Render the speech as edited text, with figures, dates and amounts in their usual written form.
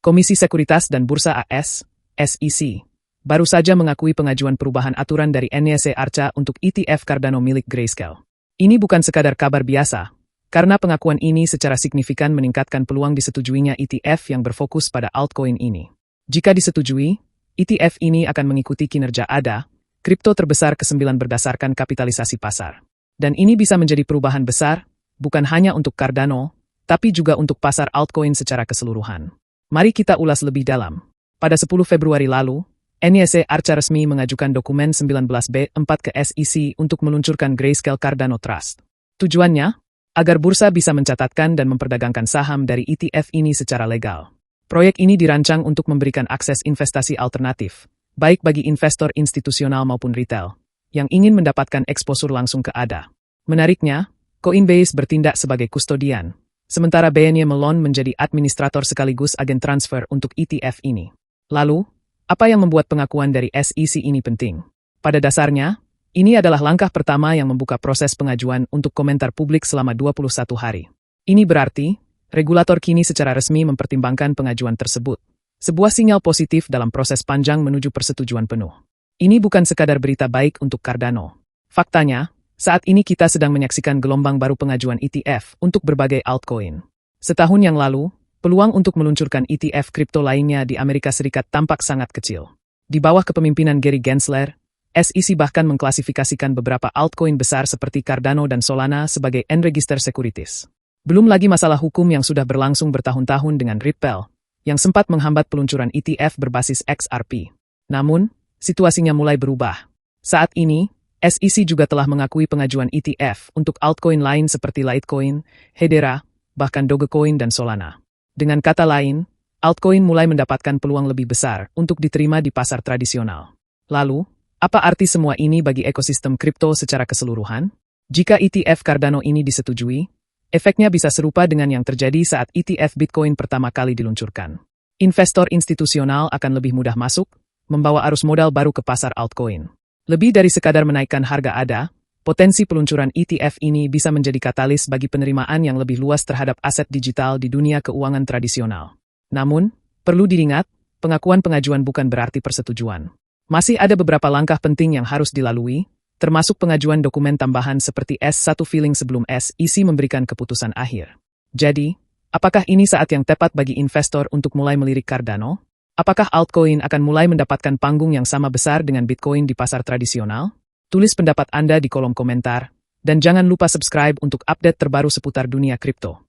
Komisi Sekuritas dan Bursa AS, SEC, baru saja mengakui pengajuan perubahan aturan dari NYSE Arca untuk ETF Cardano milik Grayscale. Ini bukan sekadar kabar biasa, karena pengakuan ini secara signifikan meningkatkan peluang disetujuinya ETF yang berfokus pada altcoin ini. Jika disetujui, ETF ini akan mengikuti kinerja ADA, kripto terbesar ke-9 berdasarkan kapitalisasi pasar. Dan ini bisa menjadi perubahan besar, bukan hanya untuk Cardano, tapi juga untuk pasar altcoin secara keseluruhan. Mari kita ulas lebih dalam. Pada 10 Februari lalu, NYSE Arca resmi mengajukan dokumen 19B4 ke SEC untuk meluncurkan Grayscale Cardano Trust. Tujuannya, agar bursa bisa mencatatkan dan memperdagangkan saham dari ETF ini secara legal. Proyek ini dirancang untuk memberikan akses investasi alternatif, baik bagi investor institusional maupun retail, yang ingin mendapatkan eksposur langsung ke ADA. Menariknya, Coinbase bertindak sebagai kustodian, sementara BNY Mellon menjadi administrator sekaligus agen transfer untuk ETF ini. Lalu, apa yang membuat pengakuan dari SEC ini penting? Pada dasarnya, ini adalah langkah pertama yang membuka proses pengajuan untuk komentar publik selama 21 hari. Ini berarti, regulator kini secara resmi mempertimbangkan pengajuan tersebut. Sebuah sinyal positif dalam proses panjang menuju persetujuan penuh. Ini bukan sekadar berita baik untuk Cardano. Faktanya, saat ini kita sedang menyaksikan gelombang baru pengajuan ETF untuk berbagai altcoin. Setahun yang lalu, peluang untuk meluncurkan ETF kripto lainnya di Amerika Serikat tampak sangat kecil. Di bawah kepemimpinan Gary Gensler, SEC bahkan mengklasifikasikan beberapa altcoin besar seperti Cardano dan Solana sebagai unregistered securities. Belum lagi masalah hukum yang sudah berlangsung bertahun-tahun dengan Ripple, yang sempat menghambat peluncuran ETF berbasis XRP. Namun, situasinya mulai berubah. Saat ini, SEC juga telah mengakui pengajuan ETF untuk altcoin lain seperti Litecoin, Hedera, bahkan Dogecoin dan Solana. Dengan kata lain, altcoin mulai mendapatkan peluang lebih besar untuk diterima di pasar tradisional. Lalu, apa arti semua ini bagi ekosistem kripto secara keseluruhan? Jika ETF Cardano ini disetujui, efeknya bisa serupa dengan yang terjadi saat ETF Bitcoin pertama kali diluncurkan. Investor institusional akan lebih mudah masuk, membawa arus modal baru ke pasar altcoin. Lebih dari sekadar menaikkan harga ADA, potensi peluncuran ETF ini bisa menjadi katalis bagi penerimaan yang lebih luas terhadap aset digital di dunia keuangan tradisional. Namun, perlu diingat, pengakuan pengajuan bukan berarti persetujuan. Masih ada beberapa langkah penting yang harus dilalui, termasuk pengajuan dokumen tambahan seperti S1 filing sebelum SEC memberikan keputusan akhir. Jadi, apakah ini saat yang tepat bagi investor untuk mulai melirik Cardano? Apakah altcoin akan mulai mendapatkan panggung yang sama besar dengan Bitcoin di pasar tradisional? Tulis pendapat Anda di kolom komentar, dan jangan lupa subscribe untuk update terbaru seputar dunia kripto.